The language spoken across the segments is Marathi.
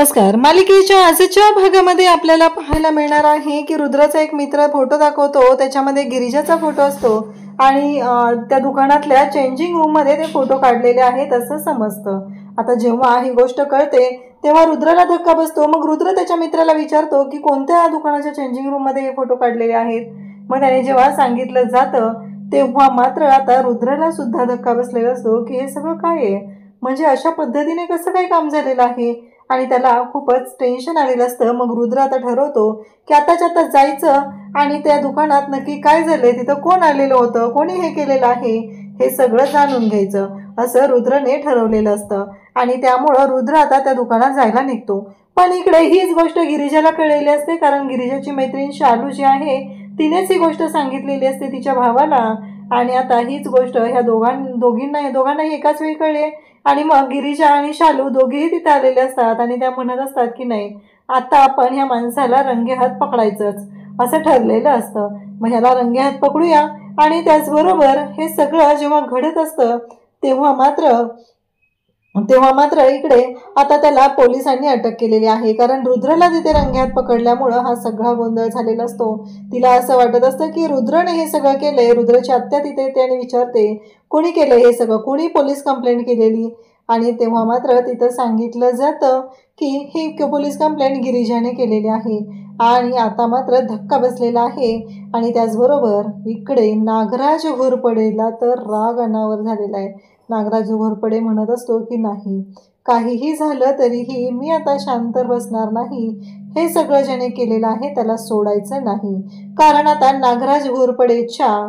नमस्कार. मालिकेच्या आजच्या भागामध्ये आपल्याला पाहायला मिळणार आहे की रुद्राचा एक मित्र फोटो दाखवतो. त्याच्यामध्ये गिरिजाचा फोटो असतो आणि त्या दुकानातल्या चेंजिंग रूम मध्ये ते फोटो काढलेले आहेत असं समजतं. आता जेव्हा ही गोष्ट कळते तेव्हा रुद्राला धक्का बसतो. मग रुद्र त्याच्या मित्राला विचारतो की कोणत्या दुकानाच्या चेंजिंग रूम मध्ये हे फोटो काढलेले आहेत. मग त्याने जेव्हा सांगितलं जातं तेव्हा मात्र आता रुद्राला सुद्धा धक्का बसलेला असतो की हे सगळं काय आहे, म्हणजे अशा पद्धतीने कसं काय काम झालेलं आहे आणि त्याला खूपच टेन्शन आलेलं असतं. मग रुद्र आता ठरवतो की आताच्या आता जायचं आणि त्या दुकानात नक्की काय झालंय, तिथं कोण आलेलं होतं, कोणी हे केलेलं आहे हे सगळं जाणून घ्यायचं असं रुद्रने ठरवलेलं असतं. आणि त्यामुळं रुद्र आता त्या दुकानात जायला निघतो. पण इकडे हीच गोष्ट गिरिजाला कळलेली असते, कारण गिरिजाची मैत्रीण शालू जी आहे तिनेच ही गोष्ट सांगितलेली असते तिच्या भावाला. आणि आता हीच गोष्ट ह्या दोघांनाही एकाच वेळी कळले. आणि मग गिरिजा आणि शालू दोघेही तिथे आलेले असतात आणि त्या म्हणत असतात की नाही, आता आपण ह्या माणसाला रंगेहात पकडायचंच असं ठरलेलं असतं. मग ह्याला रंगेहात पकडूया. आणि त्याचबरोबर हे सगळं जेव्हा घडत असतं तेव्हा मात्र इकडे आता त्याला पोलिसांनी अटक केलेली आहे, कारण रुद्रला तिथे रंगेहात पकडल्यामुळं हा सगळा गोंधळ झालेला असतो. तिला असं वाटत असतं की रुद्रने हे सगळं केलंय. रुद्रची आत्या तिथे येते आणि विचारते कोणी केलं हे सगळं, कोणी पोलीस कंप्लेंट केलेली. आणि तेव्हा मात्र तिथं सांगितलं जातं की ही पोलीस कंप्लेंट गिरिजाने केलेली आहे. आणि आता मात्र धक्का बसलेला आहे. आणि त्याचबरोबर इकडे नागराज घोरपडेला तर राग अनावर झालेला आहे. नागराज घोरपडे म्हणत असतो की नाही, काहीही झालं तरीही मी आता शांत बसणार नाही. हे सगळं ज्याने केलेलं आहे त्याला सोडायचं नाही, कारण आता नागराज घोरपडेच्या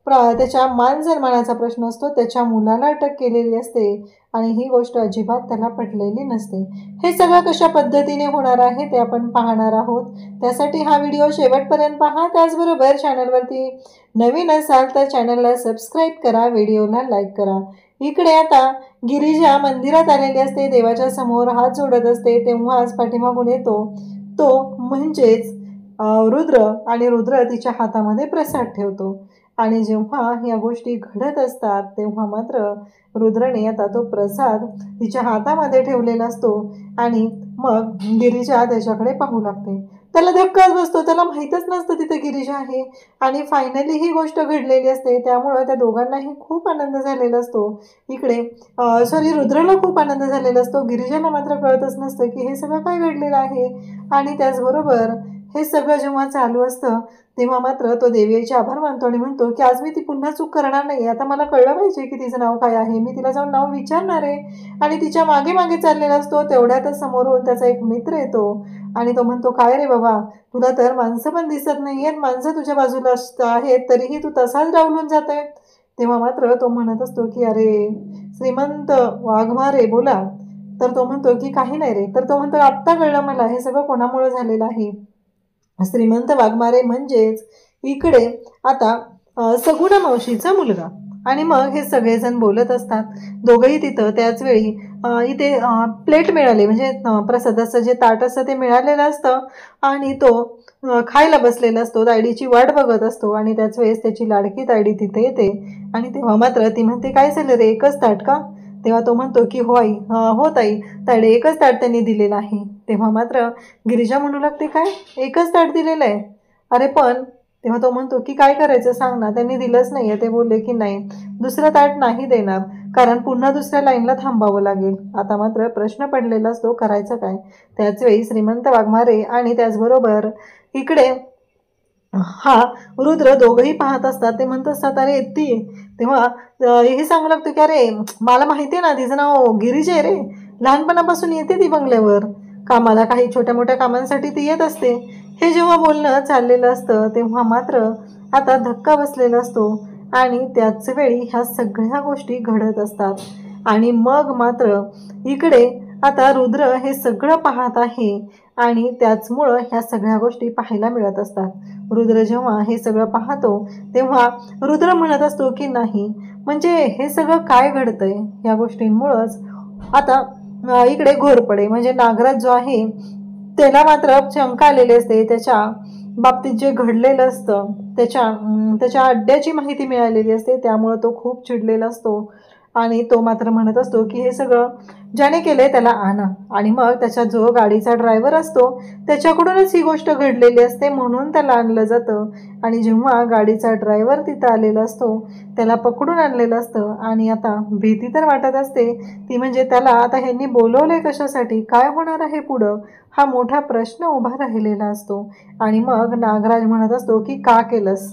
त्याच्या मान सन्मानाचा प्रश्न असतो. त्याच्या मुलाला अटक केलेली असते आणि ही गोष्ट अजिबात त्याला पटलेली नसते. हे सगळं कशा पद्धतीने होणार आहे ते आपण पाहणार आहोत. त्यासाठी हा व्हिडिओ शेवटपर्यंत पहा. त्याचबरोबर चॅनलवरती नवीन असाल तर चॅनलला सबस्क्राईब करा, व्हिडिओला लाईक करा. इकडे आता गिरिजा मंदिरात आलेली असते, देवाच्या समोर हात जोडत असते. तेव्हाच पाठीमागून येतो तो म्हणजेच रुद्र, आणि रुद्र तिच्या हातामध्ये प्रसाद ठेवतो. आणि जेव्हा या गोष्टी घडत असतात तेव्हा मात्र रुद्रने आता तो प्रसाद तिच्या हातामध्ये ठेवलेला असतो. आणि मग गिरिजा त्याच्याकडे पाहू लागते. त्याला धक्काच बसतो, त्याला माहीतच नसतं तिथे गिरिजा आहे. आणि फायनली ही गोष्ट घडलेली असते, त्यामुळं त्या दोघांनाही खूप आनंद झालेला असतो. इकडे रुद्रला खूप आनंद झालेला असतो. गिरिजाला मात्र कळतच नसतं की हे सगळं काय घडलेलं आहे. आणि त्याचबरोबर हे सगळं जेव्हा चालू असतं तेव्हा मात्र तो देवीचे आभार मानतो आणि म्हणतो की आज मी ती पुन्हा चूक करणार नाही. आता मला कळलं पाहिजे की तिचं नाव काय आहे, मी तिला जाऊन नाव विचारणार आहे. आणि तिच्या मागे मागे चाललेला असतो. तेवढ्यातच समोरून त्याचा एक मित्र येतो आणि तो म्हणतो, काय रे बाबा, तुला तर माणसं पण दिसत नाहीयेत, माणसं तुझ्या बाजूला आहेत तरीही तू तसाच डावलून जात आहे. तेव्हा मात्र तो म्हणत असतो की अरे श्रीमंत वाघमारे बोला. तर तो म्हणतो की काही नाही रे. तर तो म्हणतो आत्ता कळलं मला हे सगळं कोणामुळे झालेलं आहे. श्रीमंत वाघमारे म्हणजेच इकडे आता सगुणा मावशीचा मुलगा. आणि मग हे सगळेजण बोलत असतात. दोघंही तिथं त्याच वेळी इथे प्लेट मिळाली, म्हणजे प्रसादाचं जे ताट असतं ते मिळालेलं असतं. आणि तो खायला बसलेला असतो, तायडीची वाट बघत असतो. आणि त्याच वेळेस त्याची लाडकी तायडी तिथे येते. आणि तेव्हा मात्र ती म्हणते, काय झालं रे, एकच ताट का? तेव्हा तो म्हणतो की हो आई, हो ताई, तायडे एकच ताट त्यांनी दिलेलं आहे. तेव्हा मात्र गिरिजा म्हणू लागते, काय एकच ताट दिलेलं आहे? अरे पण. तेव्हा तो म्हणतो की काय करायचं सांग ना, त्यांनी दिलंच नाही आहे. ते बोलले की नाही, दुसरं ताट नाही देणार, कारण पुन्हा दुसऱ्या लाईनला थांबावं लागेल. आता मात्र प्रश्न पडलेला असतो, करायचं काय. त्याच वेळी श्रीमंत वाघमारे आणि त्याचबरोबर इकडे हा रुद्र दोघंही पाहत असतात. ते म्हणत असतात अरे ती. तेव्हा हे सांगू लागतो की अरे मला माहिती आहे ना, तिचं नाव गिरिजा आहे रे, लहानपणापासून येते ती बंगल्यावर कामाला, काही छोट्या मोठ्या कामांसाठी ती येत असते. हे जेव्हा बोलणं चाललेलं असतं तेव्हा मात्र आता धक्का बसलेला असतो. आणि त्याच वेळी ह्या सगळ्या गोष्टी घडत असतात. आणि मग मात्र इकडे आता रुद्र हे सगळं पाहत आहे आणि त्याचमुळं ह्या सगळ्या गोष्टी पाहायला मिळत असतात. रुद्र जेव्हा हे सगळं पाहतो तेव्हा रुद्र म्हणत असतो की नाही, म्हणजे हे सगळं काय घडतंय या गोष्टींमुळंच आता इकडे घोरपडे म्हणजे नागराज जो आहे त्याला मात्र शंका आलेली असते. त्याच्या बाबतीत जे घडलेलं असतं त्याच्या अड्ड्याची माहिती मिळालेली असते, त्यामुळं तो खूप चिडलेला असतो. आणि तो मात्र म्हणत असतो की हे सगळं ज्याने केलंय त्याला आणा. आणि मग त्याच्या जो गाडीचा ड्रायव्हर असतो त्याच्याकडूनच ही गोष्ट घडलेली असते म्हणून त्याला आणलं जातं. आणि जेव्हा गाडीचा ड्रायव्हर तिथं आलेला असतो त्याला पकडून आणलेलं असतं. आणि आता भीती तर वाटत असते, ती म्हणजे त्याला आता ह्यांनी बोलवलंय कशासाठी, काय होणार आहे पुढं, हा मोठा प्रश्न उभा राहिलेला असतो. आणि मग नागराज म्हणत असतो की का केलंस,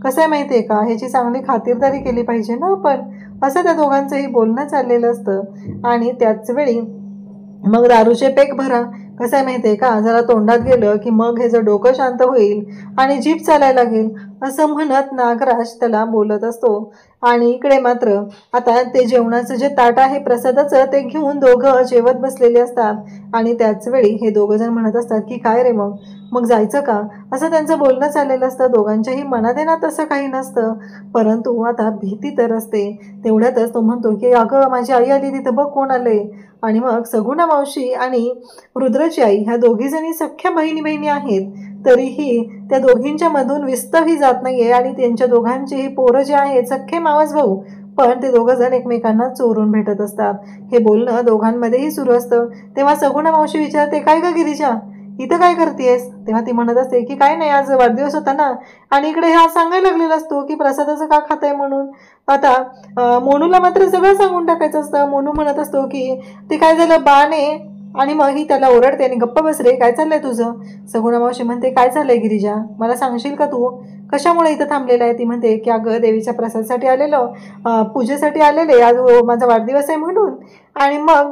कसं आहे माहिती आहे का, ह्याची चांगली खातिरदारी केली पाहिजे ना आपण, असं त्या दोघांचंही बोलणं चाललेलं असतं. आणि त्याच वेळी मग दारूचे पेक भरा, कसं आहे माहिती आहे का, जरा तोंडात गेलं की मग हे जर डोकं शांत होईल आणि जीभ चालायला लागेल, असं म्हणत नागराज त्याला बोलत असतो. आणि इकडे मात्र आता ते जेवणाचं जे ताट आहे प्रसादाचं ते घेऊन दोघं जेवत बसलेले असतात. आणि त्याच वेळी हे दोघं जण म्हणत असतात की काय रे मग मग जायचं का, असं त्यांचं बोलणं चाललेलं असतं. दोघांच्याही मनात आहे ना तसं काही नसतं, परंतु आता भीती तर असते. तेवढ्यातच तो म्हणतो की अगं माझी आई आली तिथं, बघ कोण आले. आणि मग सगुणा मावशी आणि रुद्रची आई ह्या दोघी जणी सख्या बहिणी आहेत, तरीही त्या दोघींच्या मधून विस्तवही जात नाहीये. आणि त्यांच्या दोघांचीही पोरं जे आहेत सख्खे मावस भाऊ, पण ते दोघं जण एकमेकांना चोरून भेटत असतात. हे बोलणं दोघांमध्येही सुरू असतं. तेव्हा सगुणा मावशी विचारते, काय ग गिरिजा, इथं काय करतेस. तेव्हा ती म्हणत असते की काय नाही, आज वाढदिवस होता ना. आणि इकडे हा सांगायला लागलेला असतो की प्रसादाचं का खाताय म्हणून. आता मोनूला मात्र सगळं सांगून टाकायचं असतं. मोनू म्हणत असतो की ते काय झालं बाने, आणि मग ही त्याला ओरडते आणि गप्प बस रे, काय चाललंय तुझं. सगुणा मावशी म्हणते काय चाललंय गिरिजा, मला सांगशील का तू कशामुळे इथं थांबलेलं आहे. ती म्हणते की अगं देवीच्या प्रसादासाठी आलेलो, पूजेसाठी आलेले, आज माझा वाढदिवस आहे म्हणून. आणि मग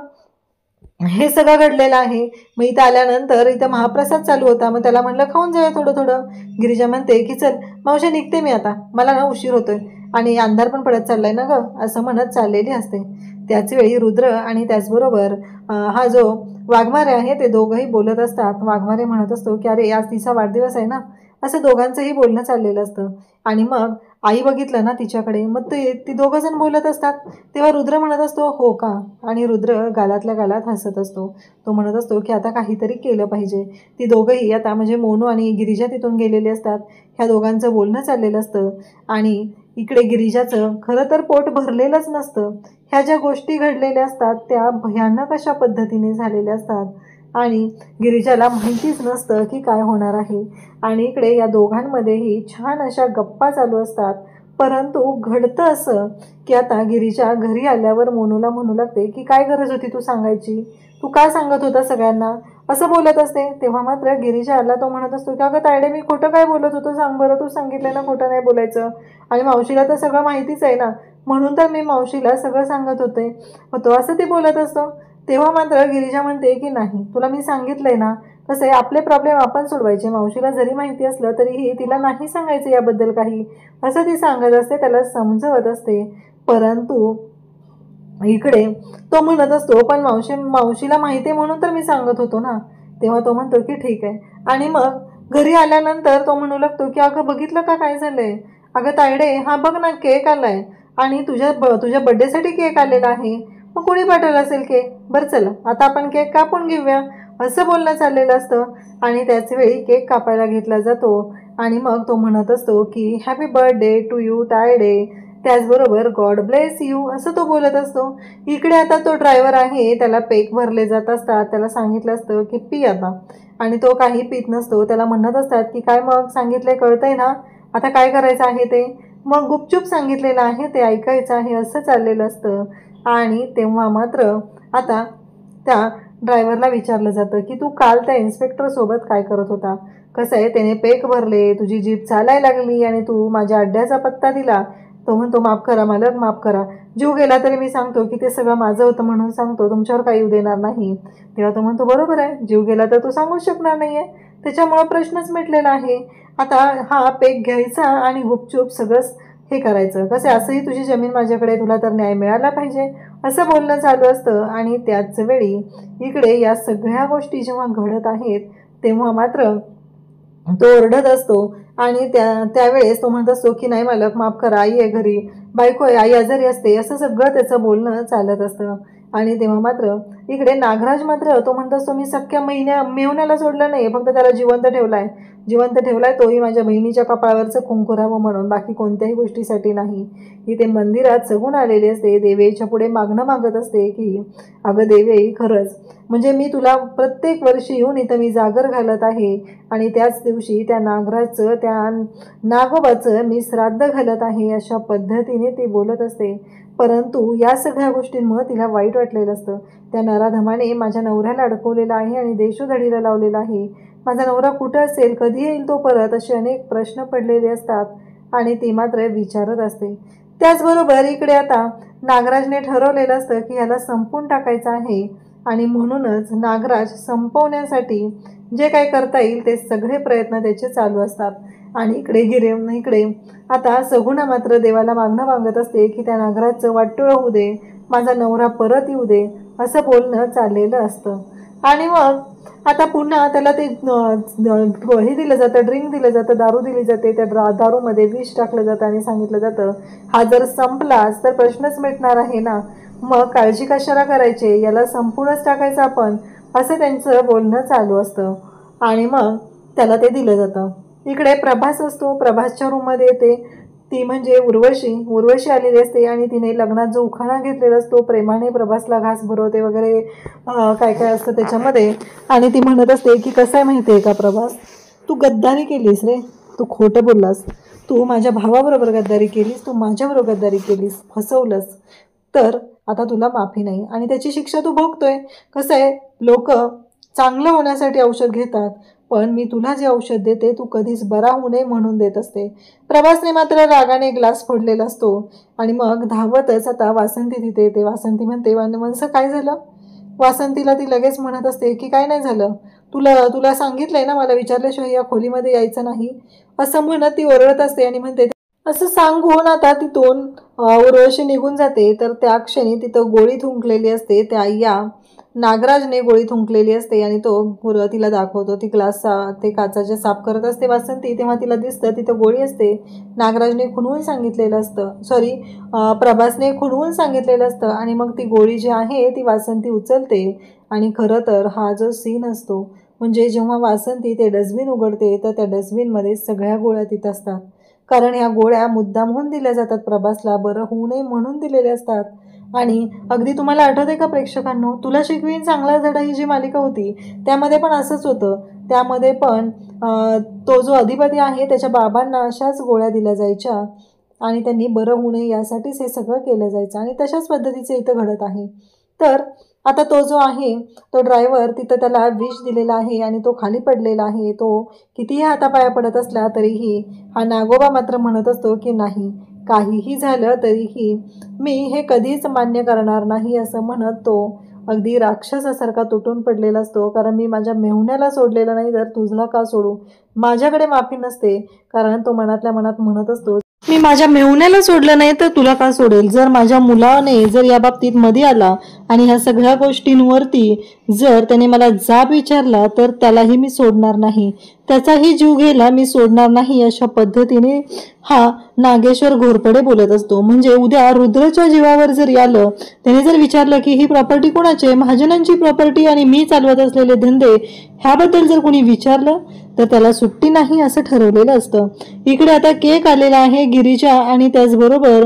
हे सगळं घडलेलं आहे. मग इथं आल्यानंतर इथं महाप्रसाद चालू होता, मग त्याला म्हणलं खाऊन जाऊया थोडं थोडं. गिरिजा म्हणते की चल मावशी निघते मी आता, मला ना उशीर होतोय आणि अंधार पण पडत चाललाय ना ग, असं म्हणत चाललेली असते. त्याच वेळी रुद्र आणि त्याचबरोबर हा जो वाघमारे आहे ते दोघंही बोलत असतात. वाघमारे म्हणत असतो की अरे आज तिचा वाढदिवस आहे ना, असं दोघांचंही बोलणं चाललेलं असतं. आणि मग आई बघितलं ना तिच्याकडे, मग ती दोघं जण बोलत असतात. तेव्हा रुद्र म्हणत असतो हो का, आणि रुद्र गालातल्या गालात हसत असतो. तो म्हणत असतो की आता काहीतरी केलं पाहिजे. ती दोघंही आता म्हणजे मोनू आणि गिरिजा तिथून गेलेले असतात. ह्या दोघांचं बोलणं चाललेलं असतं. आणि इकडे गिरिजाचं खरं तर पोट भरलेलंच नसतं. ह्या ज्या गोष्टी घडलेल्या असतात त्या भयानक अशा पद्धतीने झालेल्या असतात आणि गिरिजाला माहितीच नसतं की काय होणार आहे. आणि इकडे या दोघांमध्येही छान अशा गप्पा चालू असतात. परंतु घडतं असं की आता गिरिजा घरी आल्यावर मोनूला म्हणू लागते की काय गरज होती तू सांगायची, तू काय सांगत होता सगळ्यांना, असं बोलत असते. तेव्हा मात्र गिरिजा आला, तो म्हणत असतो की अगं तायडे मी खोटं काय बोलत होतो सांग बरं, तू सांगितलं ना खोटं नाही बोलायचं, आणि मावशीला तर सगळं माहितीच आहे ना, म्हणून तर मी मावशीला सगळं सांगत होते. मग तो असं ते बोलत असतो. तेव्हा मात्र गिरिजा म्हणते की नाही, तुला मी सांगितलंय ना, कसं आहे आपले प्रॉब्लेम आपण सोडवायचे, मावशीला जरी माहिती असलं तरीही तिला नाही सांगायचं याबद्दल काही, असं ती सांगत असते, त्याला समजवत असते. परंतु इकडे तो म्हणत असतो पण मावशीला माहिती आहे म्हणून तर मी सांगत होतो ना. तेव्हा तो म्हणतो की ठीक आहे. आणि मग घरी आल्यानंतर तो म्हणू लागतो की अगं बघितलं का काय झालंय, अगं तायडे हा बघ ना केक आलाय, आणि तुझ्या बर्थडेसाठी केक आलेला आहे, मग कोणी पाठवला असेल केक, बरं चला आता आपण केक कापून घेऊया, असं बोलणं चाललेलं असतं. आणि त्याच वेळी केक कापायला घेतला जातो. आणि मग तो म्हणत असतो की happy birthday to you Tayade, त्याचबरोबर गॉड ब्लेस यू, असं तो बोलत असतो. इकडे आता तो ड्रायव्हर आहे त्याला पेक भरले जात असतात. त्याला सांगितलं असतं की पी आता, आणि तो काही पित नसतो. त्याला म्हणत असतात की काय मग सांगितलंय कळतंय ना, आता काय करायचं आहे ते, मग गुपचूप सांगितलेलं आहे ते ऐकायचं आहे, असं चाललेलं असतं. आणि तेव्हा मात्र आता त्या ड्रायव्हरला विचारलं जातं की तू काल त्या इन्स्पेक्टरसोबत काय करत होता, कसं आहे त्याने पेक भरले, तुझी जीभ चालायला लागली आणि तू माझ्या अड्ड्याचा पत्ता दिला. तो म्हणतो माफ करा मालक, माफ करा, जीव गेला तरी मी सांगतो की ते सगळं माझं होतं म्हणून सांगतो, तुमच्यावर काही येऊ देणार नाही. तेव्हा तो म्हणतो बरोबर आहे, जीव गेला तर तू सांगूच शकणार नाही आहे, त्याच्यामुळं प्रश्नच मिटलेला आहे. आता हा पेक घ्यायचा आणि गुपचूप सगळंच हे करायचं, कसं असंही तुझी जमीन माझ्याकडे, तुला तर न्याय मिळाला पाहिजे, असं बोलणं चालू असतं. आणि त्याच वेळी इकडे या सगळ्या गोष्टी जेव्हा घडत आहेत तेव्हा मात्र तो ओरडत असतो. आणि त्यावेळेस तो म्हणत असतो की नाही मालक माफ करा, आई आहे घरी, बायको आहे, आई आजारी असते, असं सगळं त्याचं बोलणं चालत असतं. आणि तेव्हा मात्र इकडे नागराज मात्र तो म्हणत असतो मी सख्या मेहुण्याला सोडलं नाही, फक्त त्याला जिवंत ठेवलाय तोही माझ्या बहिणीच्या कपाळावरचं कुंकू राहावं म्हणून, बाकी कोणत्याही गोष्टीसाठी नाही. इथे मंदिरात सगून आलेली असते, देवीच्या पुढे मागणं मागत असते की अगं देवी खरंच म्हणजे मी तुला प्रत्येक वर्षी येऊन इथं मी जागर घालत आहे आणि त्याच दिवशी त्या नागराचं त्या नागोबाचं मी श्राद्ध घालत आहे, अशा पद्धतीने ती बोलत असते. परंतु या सगळ्या गोष्टींमुळे तिला वाईट वाटलेलं असतं. त्या नराधमाने माझ्या नवऱ्याला अडकवलेलं आहे आणि देशोधडीला लावलेलं आहे. माझा नवरा कुठं असेल, कधी येईल तो परत, असे अनेक प्रश्न पडलेले असतात आणि ती मात्र विचारत असते. त्याचबरोबर इकडे आता नागराजने ठरवलेलं असतं की ह्याला संपवून टाकायचं आहे आणि म्हणूनच नागराज संपवण्यासाठी जे काय करता येईल ते सगळे प्रयत्न त्याचे चालू असतात. आणि इकडे आता सगुणा मात्र देवाला मागणं मागत असते की त्या नागराजचं वाटोळं होऊ दे, माझा नवरा परत येऊ दे, असं बोलणं चाललेलं असतं. आणि मग आता पुन्हा त्याला ते हे दिलं जातं, ड्रिंक दिलं जातं, दारू दिली जाते. त्या दारूमध्ये विष टाकलं जातं आणि सांगितलं जातं हा जर संपलाच तर प्रश्नच मिटणार आहे ना, मग काळजी कशाला करायची, याला संपूर्णच टाकायचं आपण, असं त्यांचं बोलणं चालू असतं. आणि मग त्याला ते दिलं जातं. इकडे प्रभास असतो, प्रभासच्या रूममध्ये येते ती म्हणजे उर्वशी आलेली असते आणि तिने लग्नात जो उखाणा घेतलेला असतो प्रेमाने प्रभासला घास भरवते वगैरे काय काय असतं त्याच्यामध्ये. आणि ती म्हणत असते की कसं आहे माहिती आहे का प्रभास, तू गद्दारी केलीस रे, तू खोटं बोललास, तू माझ्या भावाबरोबर गद्दारी केलीस, तू माझ्याबरोबर गद्दारी केलीस, फसवलंस, तर आता तुला माफी नाही आणि त्याची शिक्षा तू भोगतोय. कसं आहे, लोक चांगलं होण्यासाठी औषध घेतात, पण मी तुला जे औषध देते तू कधीच बरा होऊ नये म्हणून देत असते. प्रभासने मात्र रागाने ग्लास फोडलेला असतो आणि मग धावतच आता वासंती तिथे येते. वासंती म्हणते मनसं काय झालं. वासंतीला ती लगेच म्हणत असते की काय नाही झालं, तुला सांगितलंय ना मला विचारल्याशिवाय या खोलीमध्ये यायचं नाही, असं म्हणत ती ओरडत असते आणि म्हणते. असं सांगून आता तिथून उर्वशी निघून जाते. तर त्या क्षणी तिथं गोळी थुंकलेली असते, त्या या नागराजने गोळी थुंकलेली असते आणि तो तिला दाखवतो. ती ते काचाचे साफ करत असते वासंती, तेव्हा तिला दिसतं तिथं गोळी असते. नागराजने खुणवून सांगितलेलं असतं, प्रभासने खुणवून सांगितलेलं असतं आणि मग ती गोळी जी आहे ती वासंती उचलते. आणि खरं तर हा जो सीन असतो म्हणजे जेव्हा वासंती ते डस्टबिन उघडते तर त्या डस्टबिनमध्ये सगळ्या गोळ्या तिथं असतात, कारण ह्या गोळ्या मुद्दामहून दिल्या जातात, प्रभासला बरं होऊ नये म्हणून दिलेल्या असतात. आणि अगदी तुम्हाला आठवते का प्रेक्षकांनो, तुला शिकवीन चांगला धडा ही जी मालिका होती त्यामध्ये पण असंच होतं. त्यामध्ये पण तो जो अधिपती आहे त्याच्या बाबांना अशाच गोळ्या दिल्या जायच्या आणि त्यांनी बरं होऊ नये यासाठीच हे सगळं केलं जायचं आणि तशाच पद्धतीचं इथं घडत आहे. तर आता तो जो आहे तो ड्रायव्हर तिथं त्याला विष दिलेला आहे आणि तो खाली पडलेला आहे. तो कितीही हातापाया पडत असला तरीही हा नागोबा मात्र म्हणत असतो की नाही, काहीही झालं तरीही मी हे कधीच मान्य करणार नाही, असं म्हणत तो अगदी राक्षसासारखा तुटून पडलेला असतो. कारण मी माझ्या मेहुण्याला सोडलेलं नाही तर तुझला का सोडू, माझ्याकडे माफी नसते, कारण तो मनातल्या मनात म्हणत असतो मी माझ्या मेहुण्याला सोडलं नाही तर तुला का सोडेल. जर माझ्या मुलाने जर या बाबतीत मध्ये आला आणि ह्या सगळ्या गोष्टींवरती जर त्याने मला जाब विचारला तर त्यालाही मी सोडणार नाही, त्याचाही जीव घ्यायला मी सोडणार नाही, अशा पद्धतीने हा नागेश्वर घोरपडे बोलत असतो. म्हणजे उद्या रुद्रच्या जीवावर जर आलं, त्याने जर विचारलं की ही प्रॉपर्टी कोणाची, महाजनांची प्रॉपर्टी आणि मी चालवत असलेले धंदे ह्याबद्दल जर कोणी विचारलं तर त्याला सुट्टी नाही, असं ठरवलेलं असतं. इकडे आता केक आलेला आहे. गिरिजा आणि त्याचबरोबर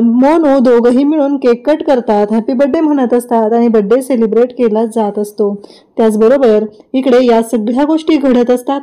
मोनू दोघंही मिळून केक कट करतात, हॅपी बर्थडे म्हणत असतात आणि बर्थडे सेलिब्रेट केला जात असतो. त्याचबरोबर इकडे या सगळ्या गोष्टी घडत असतात.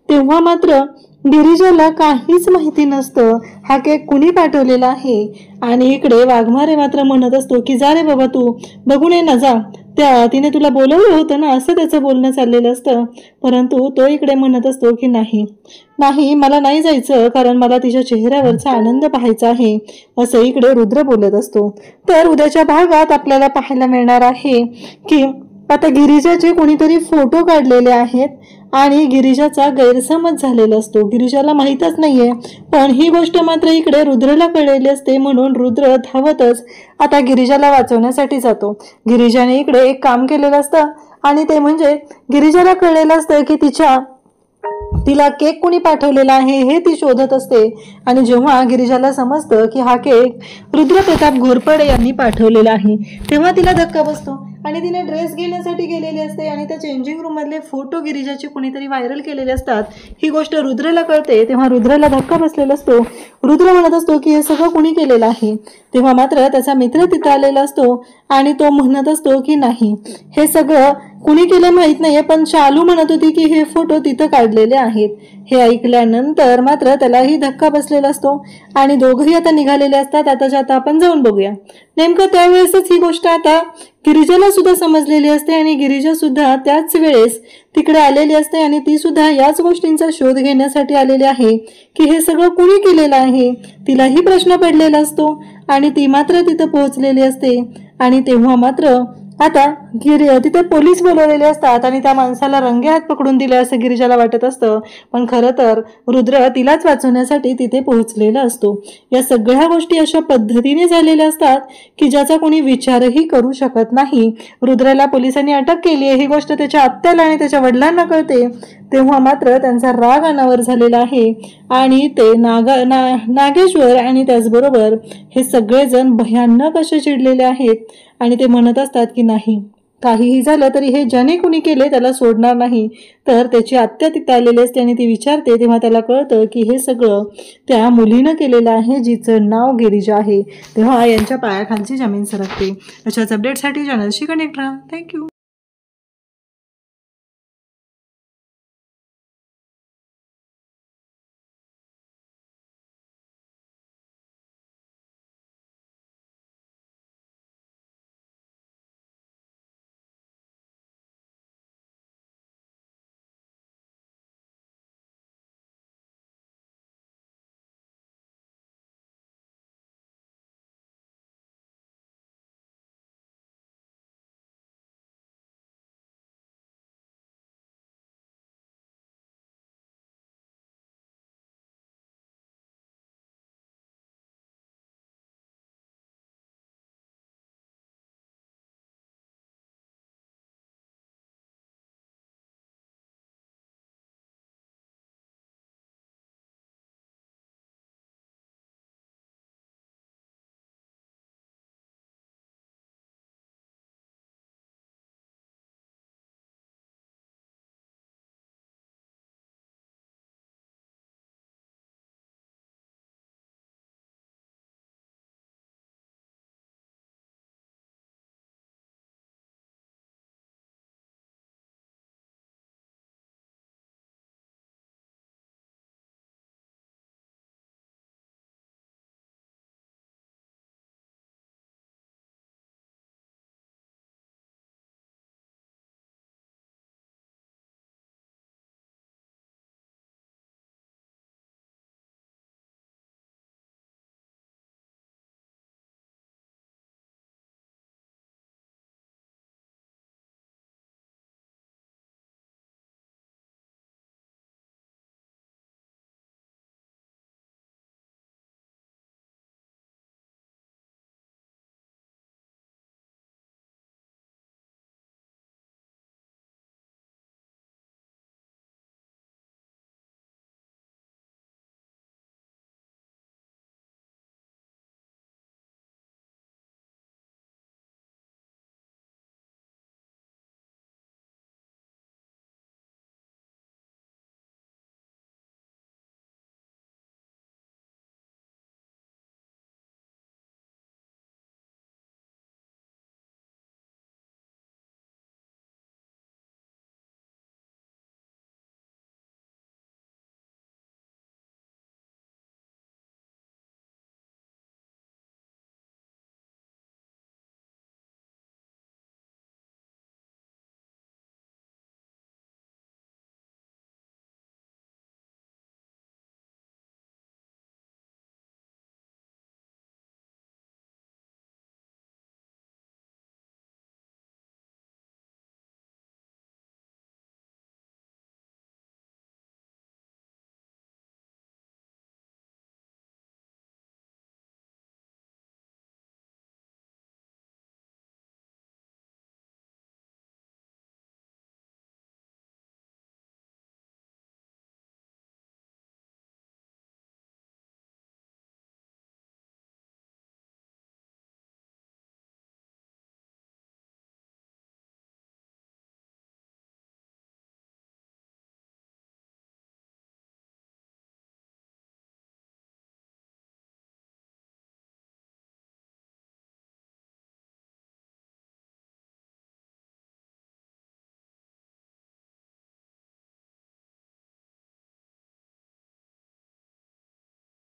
तेव्हा मात्र गिरिजाला काहीच माहिती नसतं हा केक कुणी पाठवलेला आहे. आणि इकडे वाघमारे मात्र म्हणत असतो की जा रे बाबा, तू बघून ये ना, जा, तिने तुला बोलवलं होतं ना, असं त्याचं बोलणं चाललेलं असतं. परंतु तो इकडे म्हणत असतो की नाही मला नाही जायचं, कारण मला तिच्या चेहऱ्यावरचा आनंद पाहायचा आहे, असं इकडे रुद्र बोलत असतो. तर उद्याच्या भागात आपल्याला पाहायला मिळणार आहे की आता गिरिजाचे कोणीतरी फोटो काढलेले आहेत आणि गिरिजाचा गैरसमज झालेला असतो. गिरिजाला माहीतच नाहीये, पण ही गोष्ट मात्र इकडे रुद्रला कळलेली असते. म्हणून रुद्र धावतच आता गिरिजाला वाचवण्यासाठी जातो. गिरिजाने इकडे एक काम केलेलं असतं आणि ते म्हणजे गिरिजाला कळलेलं असतं की तिच्या तिला केक कोणी पाठवलेला आहे हे ती शोधत असते आणि जेव्हा गिरिजाला समजतं की हा केक रुद्रप्रताप घोरपडे यांनी पाठवलेला आहे तेव्हा तिला धक्का बसतो आणि तिने ड्रेस घेण्यासाठी गेलेली असते आणि त्या चेंजिंग रूम मधले फोटो गिरिजाचे कोणीतरी व्हायरल केलेले असतात। ही गोष्ट रुद्रला कळते तेव्हा रुद्रला धक्का बसलेला असतो। रुद्र म्हणत असतो की हे सगळं कोणी केलेलं आहे, तेव्हा मात्र त्याचा मित्र तिथे आलेला असतो आणि तो म्हणत असतो की नाही हे सगळं कुणी केलं माहित नाहीये, पण शालू म्हणत होती की हे फोटो तिथं काढलेले आहेत। हे ऐकल्यानंतर मात्र त्यालाही धक्का बसलेला असतो आणि दोघंही आता निघालेले असतात। आताच्या आता आपण जाऊन बघूया। नेमकं त्यावेळेसच ही गोष्ट आता गिरिजाला सुद्धा समजलेली असते आणि गिरिजा सुद्धा त्याच वेळेस तिकडे आलेली असते आणि ती सुद्धा याच गोष्टींचा शोध घेण्यासाठी आलेली आहे की हे सगळं कुणी केलेलं आहे। तिलाही प्रश्न पडलेला असतो आणि ती मात्र तिथं पोहोचलेली असते आणि तेव्हा मात्र आता तिथे पोलीस बोलवलेले असतात आणि त्या माणसाला रंगेहात पकडून दिले असं गिरिजाला वाटत असतं, पण खरं तर रुद्र तिलाच वाचवण्यासाठी तिथे पोहोचलेला असतो। या सगळ्या गोष्टी अशा पद्धतीने झालेल्या असतात की ज्याचा कोणी विचारही करू शकत नाही। रुद्रला पोलिसांनी अटक केली आहे ही गोष्ट त्याच्या आत्याला आणि त्याच्या वडिलांना कळते तेव्हा मात्र त्यांचा राग अनावर झालेला आहे आणि ते नागेश्वर आणि त्याचबरोबर हे सगळेजण भयानक असे चिडलेले आहेत आणि ते म्हणत असतात की नाही काहीही झालं तरी हे ज्याने कुणी केले त्याला सोडणार नाही। तर त्याची आत्या तिथे आलेली असते आणि ती विचारते तेव्हा त्याला कळतं की हे सगळं त्या मुलीनं केलेलं आहे जिचं नाव गिरिजा आहे। तेव्हा यांच्या पायाखालची जमीन सरकते। अशाच अपडेटसाठी चॅनलशी कनेक्ट राहा। थँक्यू।